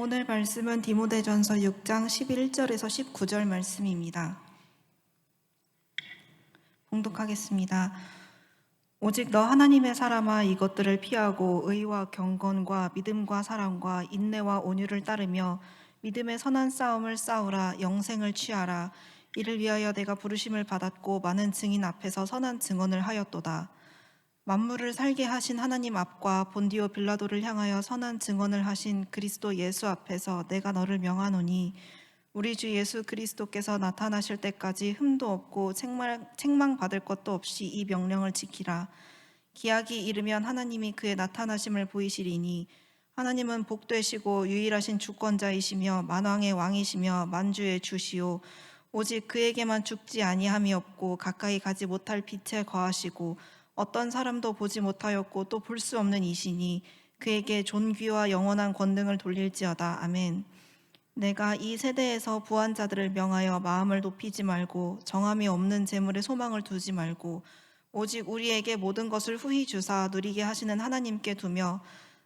오늘 말씀은 디모데전서 6장 11절에서 19절 말씀입니다. 봉독하겠습니다. 오직 너 하나님의 사람아, 이것들을 피하고 의와 경건과 믿음과 사랑과 인내와 온유를 따르며 믿음의 선한 싸움을 싸우라. 영생을 취하라. 이를 위하여 내가 부르심을 받았고 많은 증인 앞에서 선한 증언을 하였도다. 만물을 살게 하신 하나님 앞과 본디오 빌라도를 향하여 선한 증언을 하신 그리스도 예수 앞에서 내가 너를 명하노니, 우리 주 예수 그리스도께서 나타나실 때까지 흠도 없고 책망받을 것도 없이 이 명령을 지키라. 기약이 이르면 하나님이 그의 나타나심을 보이시리니, 하나님은 복되시고 유일하신 주권자이시며 만왕의 왕이시며 만주의 주시오. 오직 그에게만 죽지 아니함이 없고 가까이 가지 못할 빛에 거하시고 어떤 사람도 보지 못하였고 또 볼 수 없는 이시니, 그에게 존귀와 영원한 권능을 돌릴지어다. 아멘. 내가 이 세대에서 부한 자들을 명하여 마음을 높이지 말고 정함이 없는 재물에 소망을 두지 말고 오직 우리에게 모든 것을 후히 주사 누리게 하시는 하나님께 두며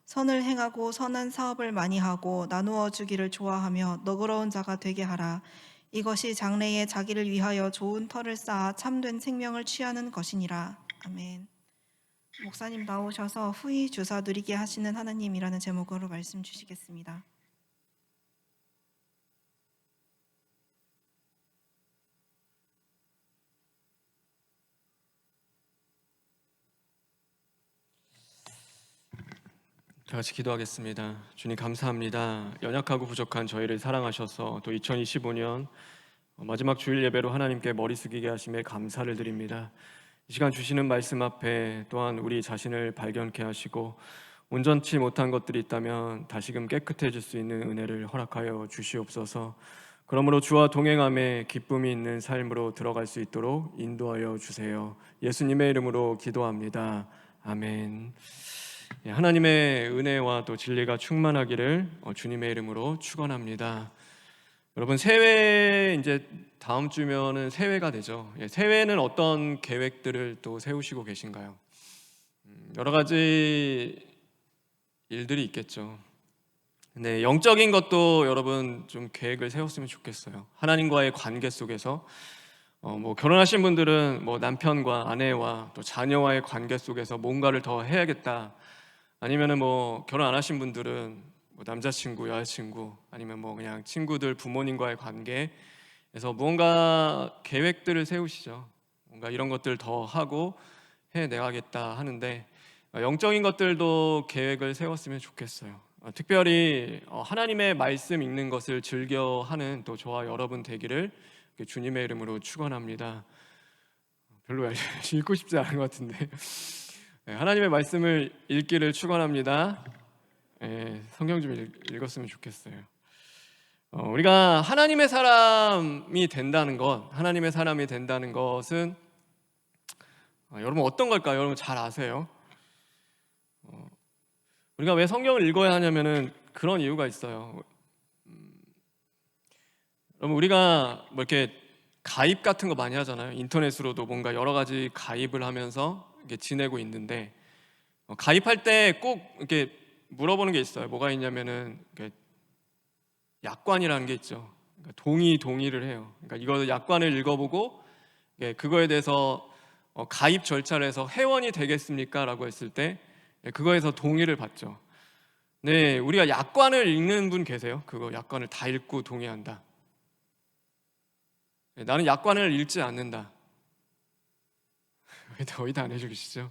선을 행하고 선한 사업을 많이 하고 나누어 주기를 좋아하며 너그러운 자가 되게 하라. 이것이 장래에 자기를 위하여 좋은 터를 쌓아 참된 생명을 취하는 것이니라. 아멘. 목사님 나오셔서 후히 주사 누리게 하시는 하나님이라는 제목으로 말씀 주시겠습니다. 다 같이 기도하겠습니다. 주님 감사합니다. 연약하고 부족한 저희를 사랑하셔서 또 2025년 마지막 주일 예배로 하나님께 머리 숙이게 하심에 감사를 드립니다. 이 시간 주시는 말씀 앞에 또한 우리 자신을 발견케 하시고 온전치 못한 것들이 있다면 다시금 깨끗해질 수 있는 은혜를 허락하여 주시옵소서. 그러므로 주와 동행함에 기쁨이 있는 삶으로 들어갈 수 있도록 인도하여 주세요. 예수님의 이름으로 기도합니다. 아멘. 하나님의 은혜와 또 진리가 충만하기를 주님의 이름으로 축원합니다. 여러분, 새해 이제 다음 주면은 새해가 되죠. 새해에는 어떤 계획들을 또 세우시고 계신가요? 여러 가지 일들이 있겠죠. 근데 영적인 것도 여러분 좀 계획을 세웠으면 좋겠어요. 하나님과의 관계 속에서 결혼하신 분들은 남편과 아내와 또 자녀와의 관계 속에서 뭔가를 더 해야겠다. 아니면은 결혼 안 하신 분들은 남자친구, 여자친구, 아니면 그냥 친구들, 부모님과의 관계에서 무언가 계획들을 세우시죠. 뭔가 이런 것들 더 하고 해내가겠다 하는데, 영적인 것들도 계획을 세웠으면 좋겠어요. 특별히 하나님의 말씀 읽는 것을 즐겨하는 또 저와 여러분 되기를 주님의 이름으로 축원합니다. 별로 열심히 읽고 싶지 않은 것 같은데 하나님의 말씀을 읽기를 축원합니다. 성경 좀 읽었으면 좋겠어요. 우리가 하나님의 사람이 된다는 것은 여러분 어떤 걸까요? 여러분 잘 아세요? 우리가 왜 성경을 읽어야 하냐면은 그런 이유가 있어요. 여러분, 우리가 이렇게 가입 같은 거 많이 하잖아요. 인터넷으로도 뭔가 여러 가지 가입을 하면서 이렇게 지내고 있는데, 가입할 때 꼭 이렇게 물어보는 게 있어요. 뭐가 있냐면은 약관이라는 게 있죠. 그러니까 동의를 해요. 그러니까 이거 약관을 읽어보고 그거에 대해서 가입 절차를 해서 회원이 되겠습니까? 라고 했을 때 그거에서 동의를 받죠. 네, 우리가 약관을 읽는 분 계세요? 그거 약관을 다 읽고 동의한다. 나는 약관을 읽지 않는다. 왜 거의 다 안 해주시죠?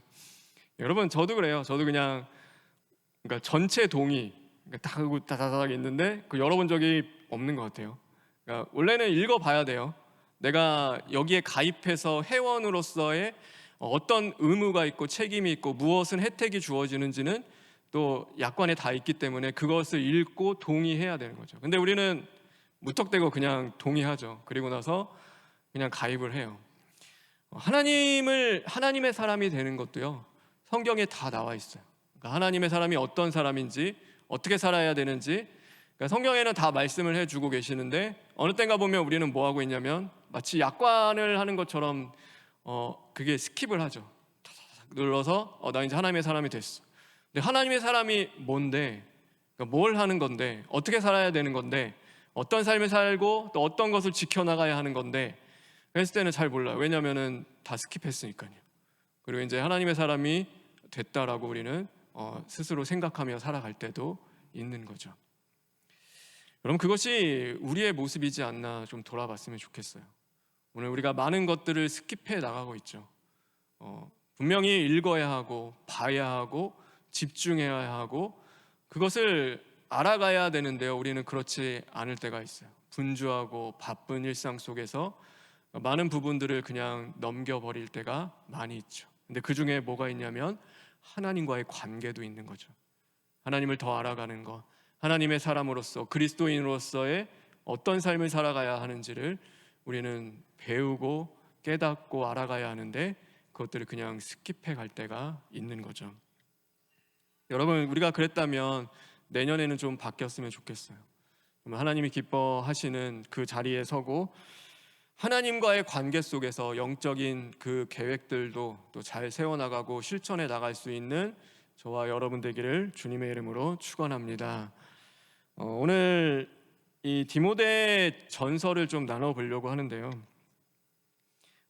여러분, 저도 그래요. 저도 그러니까 전체 동의 딱 하고 다다닥 있는데 열어본 적이 없는 것 같아요. 그러니까 원래는 읽어봐야 돼요. 내가 여기에 가입해서 회원으로서의 어떤 의무가 있고 책임이 있고 무엇은 혜택이 주어지는지는 또 약관에 다 있기 때문에 그것을 읽고 동의해야 되는 거죠. 근데 우리는 무턱대고 그냥 동의하죠. 그리고 나서 그냥 가입을 해요. 하나님의 사람이 되는 것도요, 성경에 다 나와 있어요. 그러니까 하나님의 사람이 어떤 사람인지, 어떻게 살아야 되는지, 그러니까 성경에는 다 말씀을 해주고 계시는데, 어느 때인가 보면 우리는 뭐 하고 있냐면 마치 약관을 하는 것처럼 그게 스킵을 하죠. 눌러서 나 이제 하나님의 사람이 됐어. 근데 하나님의 사람이 뭔데? 그러니까 뭘 하는 건데, 어떻게 살아야 되는 건데, 어떤 삶을 살고 또 어떤 것을 지켜나가야 하는 건데, 그랬을 때는 잘 몰라요. 왜냐하면은 다 스킵했으니까요. 그리고 이제 하나님의 사람이 됐다라고 우리는 스스로 생각하며 살아갈 때도 있는 거죠. 여러분, 그것이 우리의 모습이지 않나 좀 돌아봤으면 좋겠어요. 오늘 우리가 많은 것들을 스킵해 나가고 있죠. 분명히 읽어야 하고 봐야 하고 집중해야 하고 그것을 알아가야 되는데요, 우리는 그렇지 않을 때가 있어요. 분주하고 바쁜 일상 속에서 많은 부분들을 그냥 넘겨버릴 때가 많이 있죠. 근데 그 중에 뭐가 있냐면 하나님과의 관계도 있는 거죠. 하나님을 더 알아가는 것, 하나님의 사람으로서 그리스도인으로서의 어떤 삶을 살아가야 하는지를 우리는 배우고 깨닫고 알아가야 하는데, 그것들을 그냥 스킵해 갈 때가 있는 거죠. 여러분, 우리가 그랬다면 내년에는 좀 바뀌었으면 좋겠어요. 하나님이 기뻐하시는 그 자리에 서고 하나님과의 관계 속에서 영적인 그 계획들도 또 잘 세워나가고 실천해 나갈 수 있는 저와 여러분 되기를 주님의 이름으로 축원합니다. 오늘 이 디모데 전서를 좀 나눠보려고 하는데요.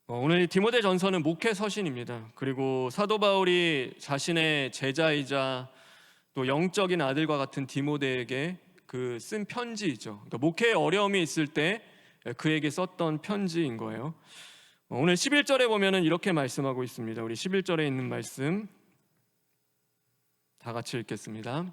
오늘 이 디모데 전서는 목회 서신입니다. 그리고 사도 바울이 자신의 제자이자 또 영적인 아들과 같은 디모데에게 그 쓴 편지이죠. 그러니까 목회에 어려움이 있을 때 그에게 썼던 편지인 거예요. 오늘 11절에 보면은 이렇게 말씀하고 있습니다. 우리 11절에 있는 말씀 다 같이 읽겠습니다.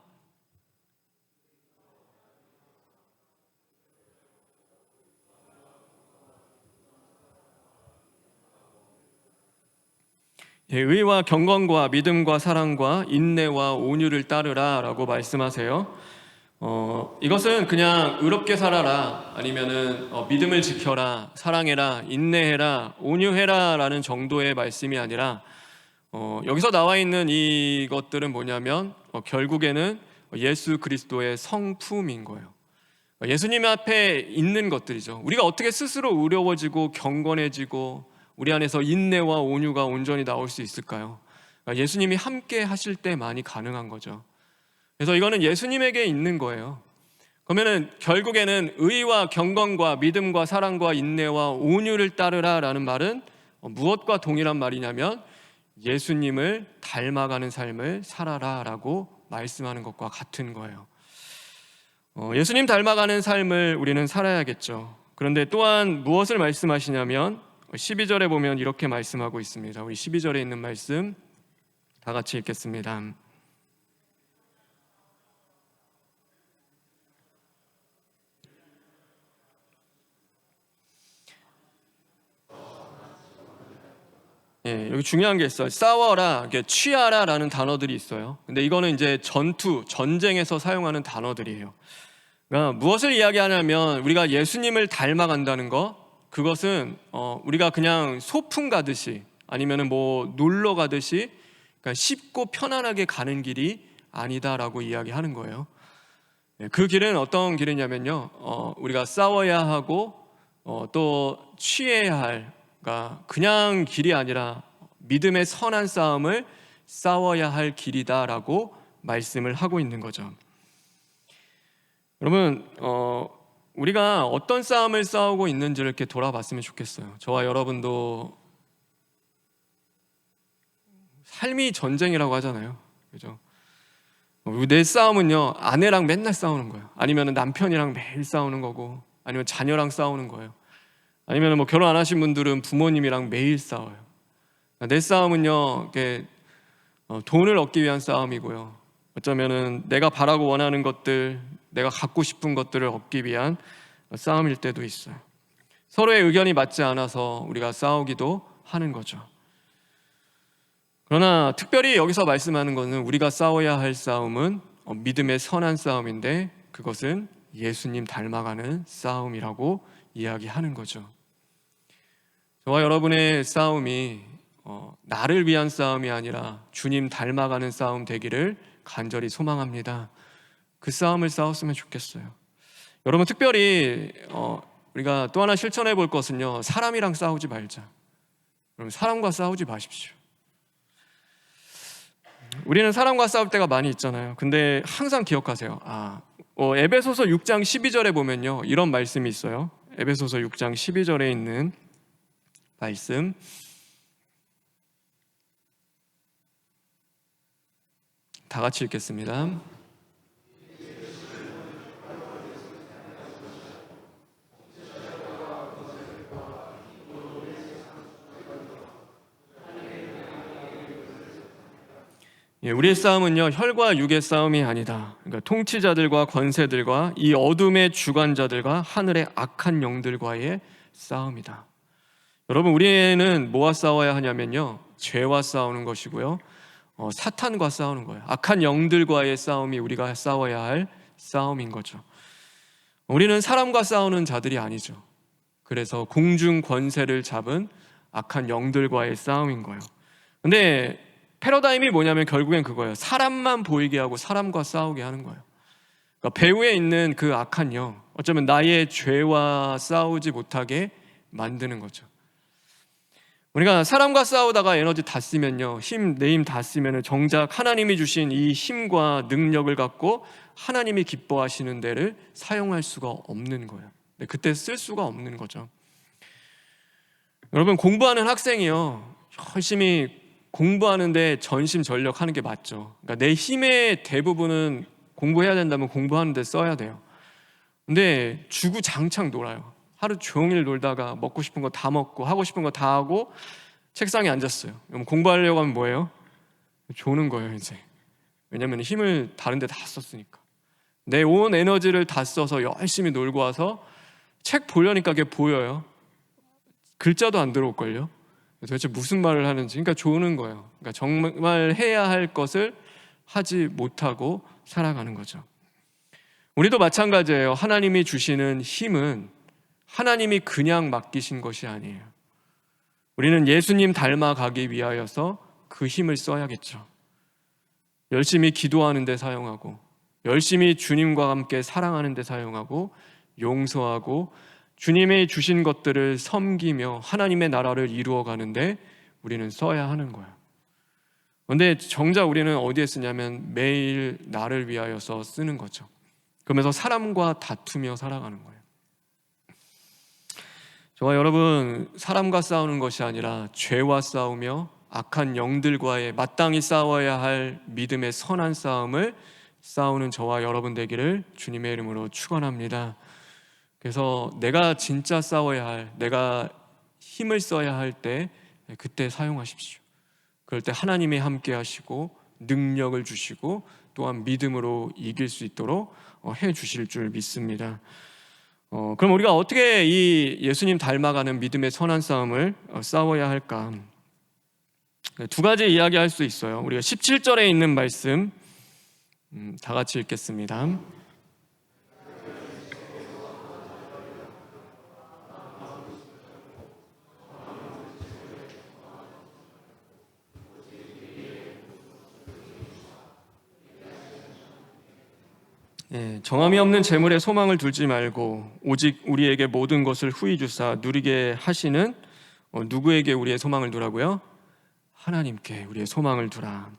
의와 경건과 믿음과 사랑과 인내와 온유를 따르라 라고 말씀하세요. 이것은 그냥 의롭게 살아라, 아니면은 믿음을 지켜라, 사랑해라, 인내해라, 온유해라 라는 정도의 말씀이 아니라 여기서 나와 있는 이것들은 뭐냐면 결국에는 예수 그리스도의 성품인 거예요. 예수님 앞에 있는 것들이죠. 우리가 어떻게 스스로 의로워지고 경건해지고 우리 안에서 인내와 온유가 온전히 나올 수 있을까요? 예수님이 함께 하실 때만이 가능한 거죠. 그래서 이거는 예수님에게 있는 거예요. 그러면은 결국에는 의와 경건과 믿음과 사랑과 인내와 온유를 따르라 라는 말은 무엇과 동일한 말이냐면 예수님을 닮아가는 삶을 살아라 라고 말씀하는 것과 같은 거예요. 예수님 닮아가는 삶을 우리는 살아야겠죠. 그런데 또한 무엇을 말씀하시냐면 12절에 보면 이렇게 말씀하고 있습니다. 우리 12절에 있는 말씀 다 같이 읽겠습니다. 여기 중요한 게 있어요. 싸워라, 취하라 라는 단어들이 있어요. 근데 이거는 이제 전쟁에서 사용하는 단어들이에요. 그러니까 무엇을 이야기하냐면 우리가 예수님을 닮아간다는 거, 그것은 우리가 그냥 소풍 가듯이 아니면은 뭐 놀러 가듯이 그러니까 쉽고 편안하게 가는 길이 아니다라고 이야기하는 거예요. 그 길은 어떤 길이냐면요, 우리가 싸워야 하고 또 취해야 할, 그러니까 그냥 길이 아니라 믿음의 선한 싸움을 싸워야 할 길이다라고 말씀을 하고 있는 거죠. 여러분, 우리가 어떤 싸움을 싸우고 있는지를 이렇게 돌아봤으면 좋겠어요. 저와 여러분도 삶이 전쟁이라고 하잖아요. 그죠? 내 싸움은요, 아내랑 맨날 싸우는 거예요. 아니면 남편이랑 매일 싸우는 거고, 아니면 자녀랑 싸우는 거예요. 아니면 뭐 결혼 안 하신 분들은 부모님이랑 매일 싸워요. 내 싸움은요, 이렇게 돈을 얻기 위한 싸움이고요. 어쩌면은 내가 바라고 원하는 것들, 내가 갖고 싶은 것들을 얻기 위한 싸움일 때도 있어요. 서로의 의견이 맞지 않아서 우리가 싸우기도 하는 거죠. 그러나 특별히 여기서 말씀하는 것은 우리가 싸워야 할 싸움은 믿음의 선한 싸움인데, 그것은 예수님 닮아가는 싸움이라고 이야기하는 거죠. 저와 여러분의 싸움이 나를 위한 싸움이 아니라 주님 닮아가는 싸움 되기를 간절히 소망합니다. 그 싸움을 싸웠으면 좋겠어요. 여러분, 특별히 우리가 또 하나 실천해 볼 것은요, 사람이랑 싸우지 말자. 여러분, 사람과 싸우지 마십시오. 우리는 사람과 싸울 때가 많이 있잖아요. 근데 항상 기억하세요. 에베소서 6장 12절에 보면요, 이런 말씀이 있어요. 에베소서 6장 12절에 있는 말씀, 다 같이 읽겠습니다. 우리의 싸움은요, 혈과 육의 싸움이 아니다. 그러니까 통치자들과 권세들과 이 어둠의 주관자들과 하늘의 악한 영들과의 싸움이다. 여러분, 우리는 뭐와 싸워야 하냐면요, 죄와 싸우는 것이고요, 사탄과 싸우는 거예요. 악한 영들과의 싸움이 우리가 싸워야 할 싸움인 거죠. 우리는 사람과 싸우는 자들이 아니죠. 그래서 공중 권세를 잡은 악한 영들과의 싸움인 거예요. 근데 패러다임이 뭐냐면 결국엔 그거예요. 사람만 보이게 하고 사람과 싸우게 하는 거예요. 그러니까 배후에 있는 그 악한 영, 어쩌면 나의 죄와 싸우지 못하게 만드는 거죠. 우리가 사람과 싸우다가 에너지 다 쓰면요, 내 힘 다 쓰면 정작 하나님이 주신 이 힘과 능력을 갖고 하나님이 기뻐하시는 데를 사용할 수가 없는 거예요. 그때 쓸 수가 없는 거죠. 여러분, 공부하는 학생이요, 열심히 공부하는데 전심전력하는 게 맞죠. 그러니까 내 힘의 대부분은 공부해야 된다면 공부하는 데 써야 돼요. 근데 주구장창 놀아요. 하루 종일 놀다가 먹고 싶은 거 다 먹고 하고 싶은 거 다 하고 책상에 앉았어요. 그럼 공부하려고 하면 뭐예요? 조는 거예요, 이제. 왜냐면 힘을 다른 데 다 썼으니까. 내 온 에너지를 다 써서 열심히 놀고 와서 책 보려니까 그게 보여요. 글자도 안 들어올걸요. 도대체 무슨 말을 하는지. 그러니까 조는 거예요. 그러니까 정말 해야 할 것을 하지 못하고 살아가는 거죠. 우리도 마찬가지예요. 하나님이 주시는 힘은 하나님이 그냥 맡기신 것이 아니에요. 우리는 예수님 닮아가기 위하여서 그 힘을 써야겠죠. 열심히 기도하는 데 사용하고, 열심히 주님과 함께 사랑하는 데 사용하고, 용서하고 주님의 주신 것들을 섬기며 하나님의 나라를 이루어 가는데 우리는 써야 하는 거예요. 그런데 정작 우리는 어디에 쓰냐면 매일 나를 위하여서 쓰는 거죠. 그러면서 사람과 다투며 살아가는 거예요. 저와 여러분, 사람과 싸우는 것이 아니라 죄와 싸우며 악한 영들과의 마땅히 싸워야 할 믿음의 선한 싸움을 싸우는 저와 여러분 되기를 주님의 이름으로 축원합니다. 그래서 내가 진짜 싸워야 할, 내가 힘을 써야 할 때 그때 사용하십시오. 그럴 때 하나님이 함께 하시고 능력을 주시고 또한 믿음으로 이길 수 있도록 해 주실 줄 믿습니다. 그럼 우리가 어떻게 이 예수님 닮아가는 믿음의 선한 싸움을 싸워야 할까? 두 가지 이야기할 수 있어요. 우리가 17절에 있는 말씀 다 같이 읽겠습니다. 정함이 없는 재물에 소망을 두지 말고 오직 우리에게 모든 것을 후히 주사 누리게 하시는 누구에게 우리의 소망을 두라고요? 하나님께 우리의 소망을 두라.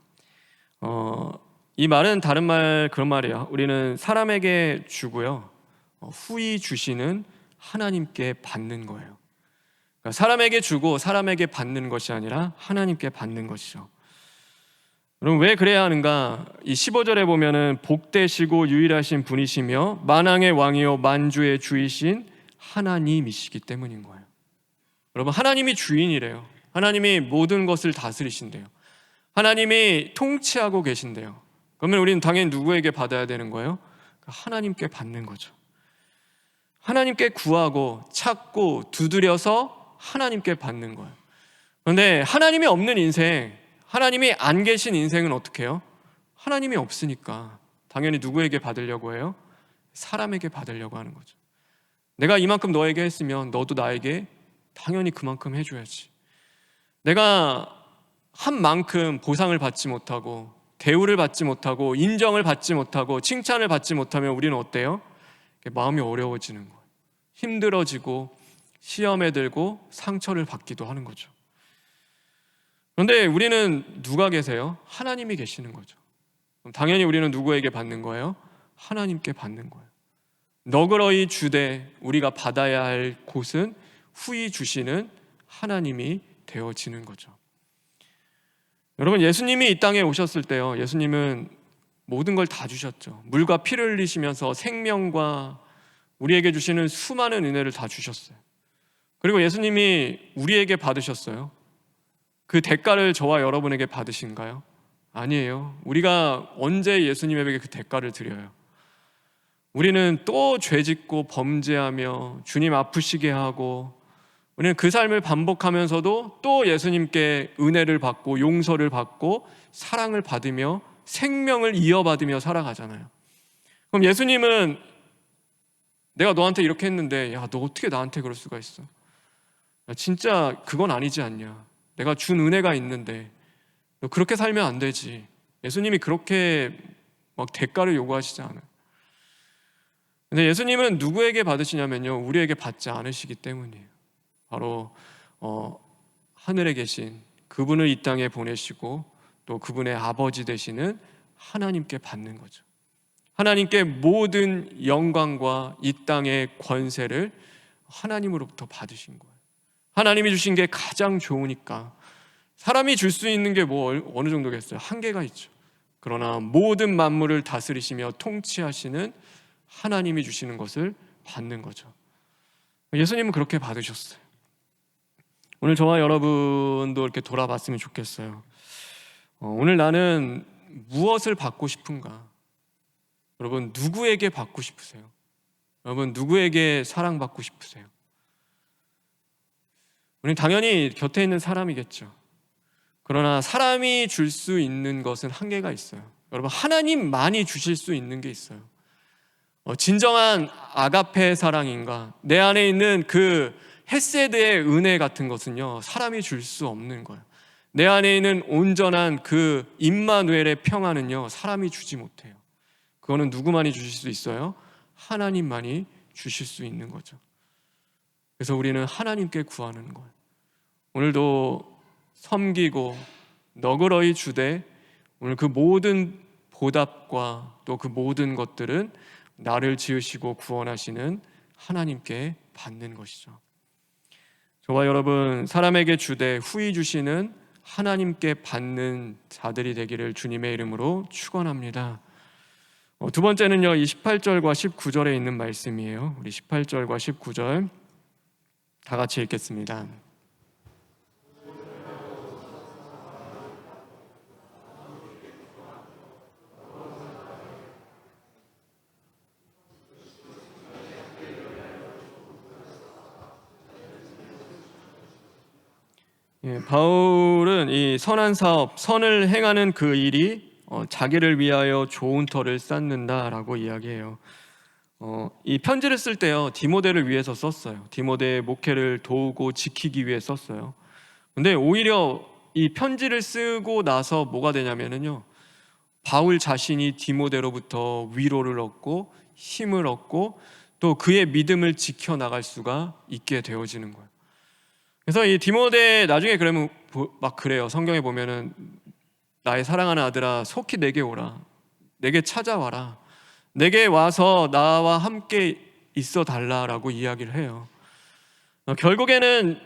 이 말은 다른 말 그런 말이에요. 우리는 사람에게 주고요, 후히 주시는 하나님께 받는 거예요. 그러니까 사람에게 주고 사람에게 받는 것이 아니라 하나님께 받는 것이죠. 그럼 왜 그래야 하는가? 이 15절에 보면은 복되시고 유일하신 분이시며 만왕의 왕이요 만주의 주이신 하나님이시기 때문인 거예요. 여러분, 하나님이 주인이래요. 하나님이 모든 것을 다스리신대요. 하나님이 통치하고 계신대요. 그러면 우리는 당연히 누구에게 받아야 되는 거예요? 하나님께 받는 거죠. 하나님께 구하고 찾고 두드려서 하나님께 받는 거예요. 그런데 하나님이 없는 인생, 하나님이 안 계신 인생은 어떻게 해요? 하나님이 없으니까 당연히 누구에게 받으려고 해요? 사람에게 받으려고 하는 거죠. 내가 이만큼 너에게 했으면 너도 나에게 당연히 그만큼 해줘야지. 내가 한 만큼 보상을 받지 못하고 대우를 받지 못하고 인정을 받지 못하고 칭찬을 받지 못하면 우리는 어때요? 마음이 어려워지는 거예요. 힘들어지고 시험에 들고 상처를 받기도 하는 거죠. 그런데 우리는 누가 계세요? 하나님이 계시는 거죠. 그럼 당연히 우리는 누구에게 받는 거예요? 하나님께 받는 거예요. 너그러이 주되 우리가 받아야 할 곳은 후히 주시는 하나님이 되어지는 거죠. 여러분, 예수님이 이 땅에 오셨을 때요, 예수님은 모든 걸 다 주셨죠. 물과 피를 흘리시면서 생명과 우리에게 주시는 수많은 은혜를 다 주셨어요. 그리고 예수님이 우리에게 받으셨어요. 그 대가를 저와 여러분에게 받으신가요? 아니에요. 우리가 언제 예수님에게 그 대가를 드려요? 우리는 또 죄짓고 범죄하며 주님 아프시게 하고, 우리는 그 삶을 반복하면서도 또 예수님께 은혜를 받고 용서를 받고 사랑을 받으며 생명을 이어받으며 살아가잖아요. 그럼 예수님은 내가 너한테 이렇게 했는데 야, 너 어떻게 나한테 그럴 수가 있어? 야, 진짜 그건 아니지 않냐? 내가 준 은혜가 있는데 너 그렇게 살면 안 되지. 예수님이 그렇게 막 대가를 요구하시지 않아요. 근데 예수님은 누구에게 받으시냐면요, 우리에게 받지 않으시기 때문이에요. 바로 하늘에 계신 그분을 이 땅에 보내시고 또 그분의 아버지 되시는 하나님께 받는 거죠. 하나님께 모든 영광과 이 땅의 권세를 하나님으로부터 받으신 거예요. 하나님이 주신 게 가장 좋으니까. 사람이 줄 수 있는 게 뭐 어느 정도겠어요? 한계가 있죠. 그러나 모든 만물을 다스리시며 통치하시는 하나님이 주시는 것을 받는 거죠. 예수님은 그렇게 받으셨어요. 오늘 저와 여러분도 이렇게 돌아봤으면 좋겠어요. 오늘 나는 무엇을 받고 싶은가? 여러분, 누구에게 받고 싶으세요? 여러분, 누구에게 사랑받고 싶으세요? 우리는 당연히 곁에 있는 사람이겠죠. 그러나 사람이 줄 수 있는 것은 한계가 있어요. 여러분, 하나님만이 주실 수 있는 게 있어요. 진정한 아가페 사랑인가? 내 안에 있는 그 헤세드의 은혜 같은 것은요, 사람이 줄 수 없는 거예요. 내 안에 있는 온전한 그 임마누엘의 평안은요, 사람이 주지 못해요. 그거는 누구만이 주실 수 있어요? 하나님만이 주실 수 있는 거죠. 그래서 우리는 하나님께 구하는 거예요. 오늘도 섬기고 너그러이 주되 오늘 그 모든 보답과 또 그 모든 것들은 나를 지으시고 구원하시는 하나님께 받는 것이죠. 저와 여러분, 사람에게 주되 후히 주시는 하나님께 받는 자들이 되기를 주님의 이름으로 축원합니다. 두 번째는요, 이 18절과 19절에 있는 말씀이에요. 우리 18절과 19절 다 같이 읽겠습니다. 바울은 이 선한 사업, 선을 행하는 그 일이 자기를 위하여 좋은 터를 쌓는다라고 이야기해요. 이 편지를 쓸 때요, 디모데를 위해서 썼어요. 디모데의 목회를 도우고 지키기 위해 썼어요. 근데 오히려 이 편지를 쓰고 나서 뭐가 되냐면요, 바울 자신이 디모데로부터 위로를 얻고 힘을 얻고 또 그의 믿음을 지켜나갈 수가 있게 되어지는 거예요. 그래서 이 디모데 나중에 그러면 막 그래요. 성경에 보면은 나의 사랑하는 아들아, 속히 내게 오라, 내게 찾아와라, 내게 와서 나와 함께 있어 달라라고 이야기를 해요. 결국에는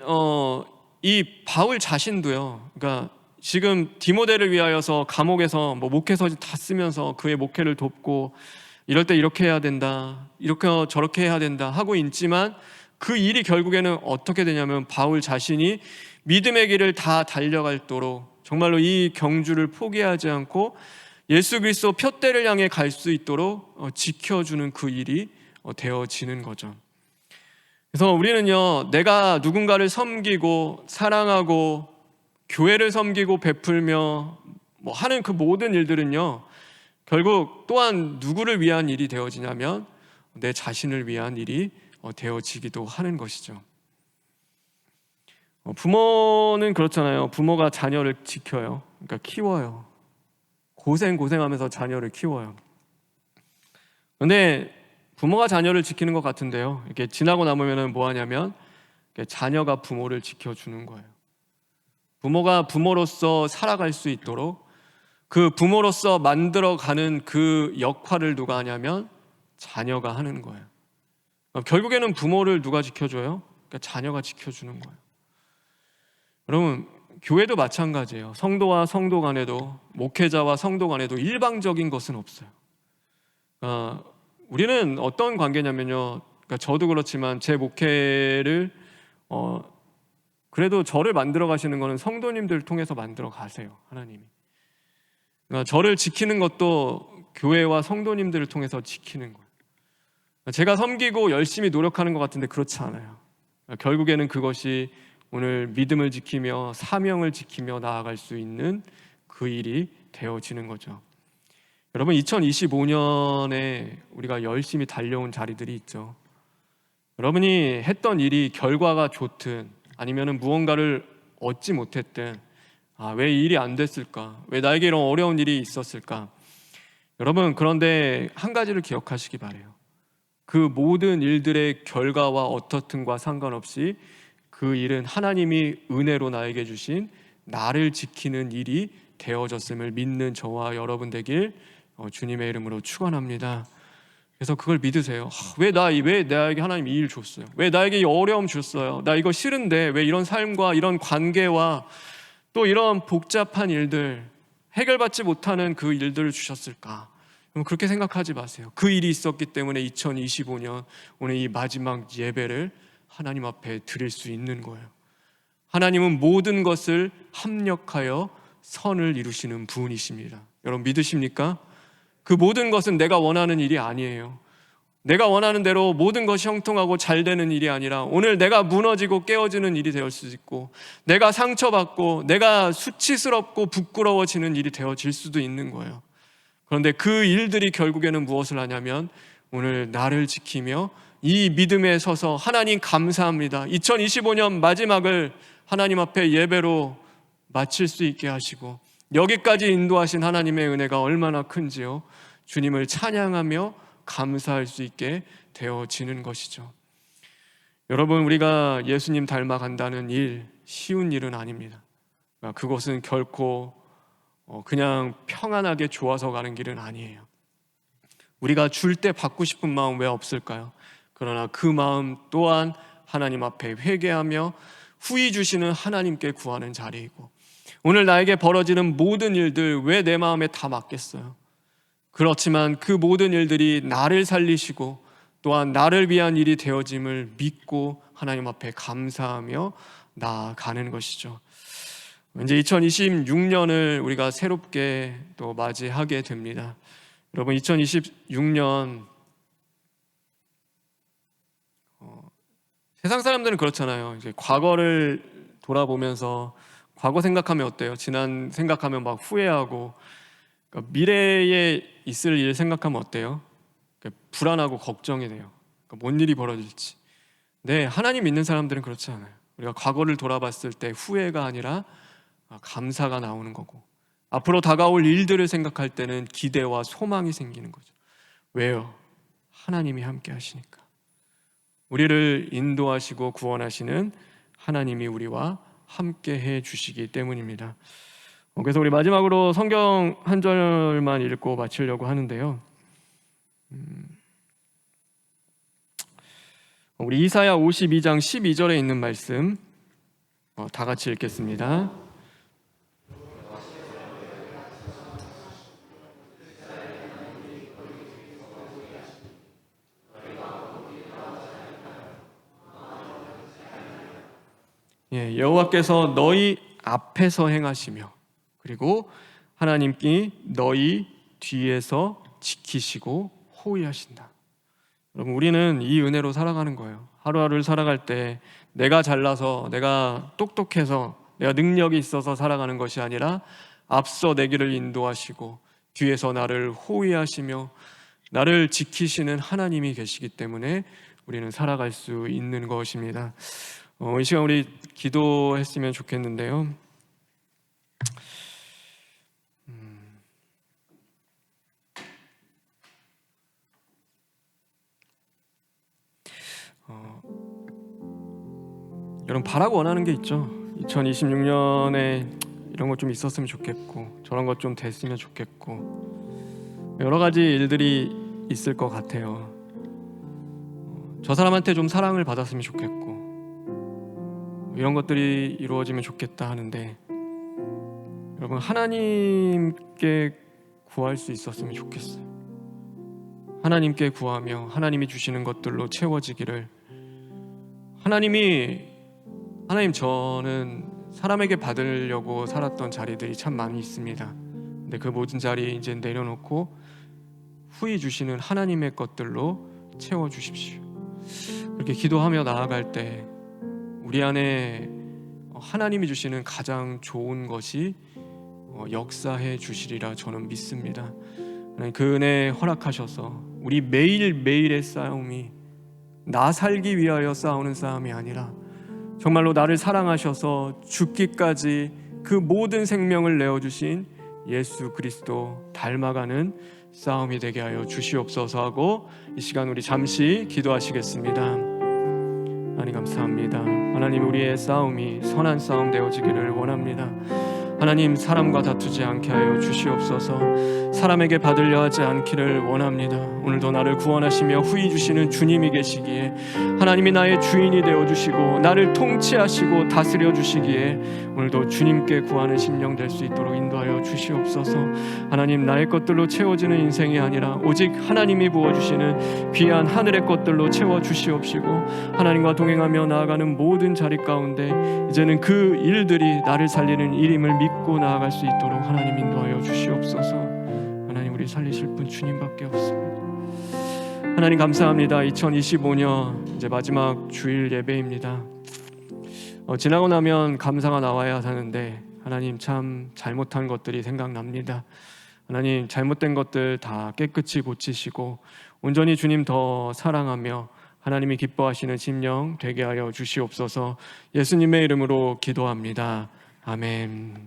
이 바울 자신도요, 그러니까 지금 디모데를 위하여서 감옥에서 뭐 목회서지 다 쓰면서 그의 목회를 돕고 이럴 때 이렇게 해야 된다, 이렇게 저렇게 해야 된다 하고 있지만 그 일이 결국에는 어떻게 되냐면 바울 자신이 믿음의 길을 다 달려갈도록 정말로 이 경주를 포기하지 않고 예수 그리스도 푯대를 향해 갈 수 있도록 지켜주는 그 일이 되어지는 거죠. 그래서 우리는요, 내가 누군가를 섬기고 사랑하고 교회를 섬기고 베풀며 뭐 하는 그 모든 일들은요, 결국 또한 누구를 위한 일이 되어지냐면 내 자신을 위한 일이 되어지기도 하는 것이죠. 부모는 그렇잖아요. 부모가 자녀를 지켜요. 그러니까 키워요. 고생하면서 자녀를 키워요. 그런데 부모가 자녀를 지키는 것 같은데요, 이렇게 지나고 남으면 뭐 하냐면 자녀가 부모를 지켜주는 거예요. 부모가 부모로서 살아갈 수 있도록 그 부모로서 만들어가는 그 역할을 누가 하냐면 자녀가 하는 거예요. 결국에는 부모를 누가 지켜줘요? 그러니까 자녀가 지켜주는 거예요. 여러분, 교회도 마찬가지예요. 성도와 성도 간에도, 목회자와 성도 간에도 일방적인 것은 없어요. 우리는 어떤 관계냐면요, 그러니까 저도 그렇지만 제 목회를 그래도 저를 만들어 가시는 거는 성도님들 통해서 만들어 가세요. 하나님이. 그러니까 저를 지키는 것도 교회와 성도님들을 통해서 지키는 거예요. 제가 섬기고 열심히 노력하는 것 같은데 그렇지 않아요. 결국에는 그것이 오늘 믿음을 지키며 사명을 지키며 나아갈 수 있는 그 일이 되어지는 거죠. 여러분, 2025년에 우리가 열심히 달려온 자리들이 있죠. 여러분이 했던 일이 결과가 좋든 아니면 무언가를 얻지 못했든 왜 이 일이 안 됐을까? 왜 나에게 이런 어려운 일이 있었을까? 여러분, 그런데 한 가지를 기억하시기 바라요. 그 모든 일들의 결과와 어떻든과 상관없이 그 일은 하나님이 은혜로 나에게 주신 나를 지키는 일이 되어졌음을 믿는 저와 여러분 되길 주님의 이름으로 축원합니다. 그래서 그걸 믿으세요. 왜 나에게 하나님 이 일 줬어요? 왜 나에게 이 어려움 줬어요? 나 이거 싫은데 왜 이런 삶과 이런 관계와 또 이런 복잡한 일들, 해결받지 못하는 그 일들을 주셨을까? 그렇게 생각하지 마세요. 그 일이 있었기 때문에 2025년 오늘 이 마지막 예배를 하나님 앞에 드릴 수 있는 거예요. 하나님은 모든 것을 합력하여 선을 이루시는 분이십니다. 여러분 믿으십니까? 그 모든 것은 내가 원하는 일이 아니에요. 내가 원하는 대로 모든 것이 형통하고 잘 되는 일이 아니라 오늘 내가 무너지고 깨어지는 일이 되을 수 있고, 내가 상처받고 내가 수치스럽고 부끄러워지는 일이 되어질 수도 있는 거예요. 그런데 그 일들이 결국에는 무엇을 하냐면 오늘 나를 지키며 이 믿음에 서서 하나님 감사합니다, 2025년 마지막을 하나님 앞에 예배로 마칠 수 있게 하시고 여기까지 인도하신 하나님의 은혜가 얼마나 큰지요, 주님을 찬양하며 감사할 수 있게 되어지는 것이죠. 여러분, 우리가 예수님 닮아간다는 일 쉬운 일은 아닙니다. 그것은 결코 그냥 평안하게 좋아서 가는 길은 아니에요. 우리가 줄 때 받고 싶은 마음 왜 없을까요? 그러나 그 마음 또한 하나님 앞에 회개하며 후히 주시는 하나님께 구하는 자리이고, 오늘 나에게 벌어지는 모든 일들 왜 내 마음에 다 맞겠어요? 그렇지만 그 모든 일들이 나를 살리시고 또한 나를 위한 일이 되어짐을 믿고 하나님 앞에 감사하며 나아가는 것이죠. 이제 2026년을 우리가 새롭게 또 맞이하게 됩니다. 여러분, 2026년 세상 사람들은 그렇잖아요. 이제 과거를 돌아보면서 과거 생각하면 어때요? 지난 생각하면 막 후회하고, 그러니까 미래에 있을 일 생각하면 어때요? 그러니까 불안하고 걱정이 돼요. 그러니까 뭔 일이 벌어질지. 네, 하나님 믿는 사람들은 그렇지 않아요. 우리가 과거를 돌아봤을 때 후회가 아니라 감사가 나오는 거고, 앞으로 다가올 일들을 생각할 때는 기대와 소망이 생기는 거죠. 왜요? 하나님이 함께 하시니까. 우리를 인도하시고 구원하시는 하나님이 우리와 함께 해 주시기 때문입니다. 그래서 우리 마지막으로 성경 한 절만 읽고 마치려고 하는데요. 우리 이사야 52장 12절에 있는 말씀 다 같이 읽겠습니다. 여호와께서 너희 앞에서 행하시며 그리고 하나님께 너희 뒤에서 지키시고 호위하신다. 여러분, 우리는 이 은혜로 살아가는 거예요. 하루하루를 살아갈 때 내가 잘나서, 내가 똑똑해서, 내가 능력이 있어서 살아가는 것이 아니라 앞서 내 길을 인도하시고 뒤에서 나를 호위하시며 나를 지키시는 하나님이 계시기 때문에 우리는 살아갈 수 있는 것입니다. 이 시간 우리 기도했으면 좋겠는데요. 여러분, 바라고 원하는 게 있죠. 2026년에 이런 것 좀 있었으면 좋겠고 저런 것 좀 됐으면 좋겠고 여러 가지 일들이 있을 것 같아요. 저 사람한테 좀 사랑을 받았으면 좋겠고 이런 것들이 이루어지면 좋겠다 하는데, 여러분, 하나님께 구할 수 있었으면 좋겠어요. 하나님께 구하며 하나님이 주시는 것들로 채워지기를. 하나님, 저는 사람에게 받으려고 살았던 자리들이 참 많이 있습니다. 근데 그 모든 자리 이제 내려놓고 후히 주시는 하나님의 것들로 채워주십시오. 그렇게 기도하며 나아갈 때 우리 안에 하나님이 주시는 가장 좋은 것이 역사해 주시리라 저는 믿습니다. 하나님, 그 은혜 허락하셔서 우리 매일매일의 싸움이 나 살기 위하여 싸우는 싸움이 아니라 정말로 나를 사랑하셔서 죽기까지 그 모든 생명을 내어주신 예수 그리스도 닮아가는 싸움이 되게 하여 주시옵소서 하고 이 시간 우리 잠시 기도하시겠습니다. 하나님 감사합니다. 하나님, 우리의 싸움이 선한 싸움 되어지기를 원합니다. 하나님, 사람과 다투지 않게 하여 주시옵소서. 사람에게 받으려 하지 않기를 원합니다. 오늘도 나를 구원하시며 후히 주시는 주님이 계시기에, 하나님이 나의 주인이 되어주시고 나를 통치하시고 다스려 주시기에 오늘도 주님께 구하는 심령 될 수 있도록 인도하여 주시옵소서. 하나님, 나의 것들로 채워지는 인생이 아니라 오직 하나님이 부어주시는 귀한 하늘의 것들로 채워주시옵시고, 하나님과 동행하며 나아가는 모든 자리 가운데 이제는 그 일들이 나를 살리는 일임을 믿고 나아갈 수 있도록 하나님 인도하여 주시옵소서. 하나님, 우리 살리실 분 주님밖에 없습니다. 하나님 감사합니다. 2025년 이제 마지막 주일 예배입니다. 지나고 나면 감사가 나와야 하는데 하나님, 참 잘못한 것들이 생각납니다. 하나님, 잘못된 것들 다 깨끗이 고치시고 온전히 주님 더 사랑하며 하나님이 기뻐하시는 심령 되게 하여 주시옵소서. 예수님의 이름으로 기도합니다. 아멘.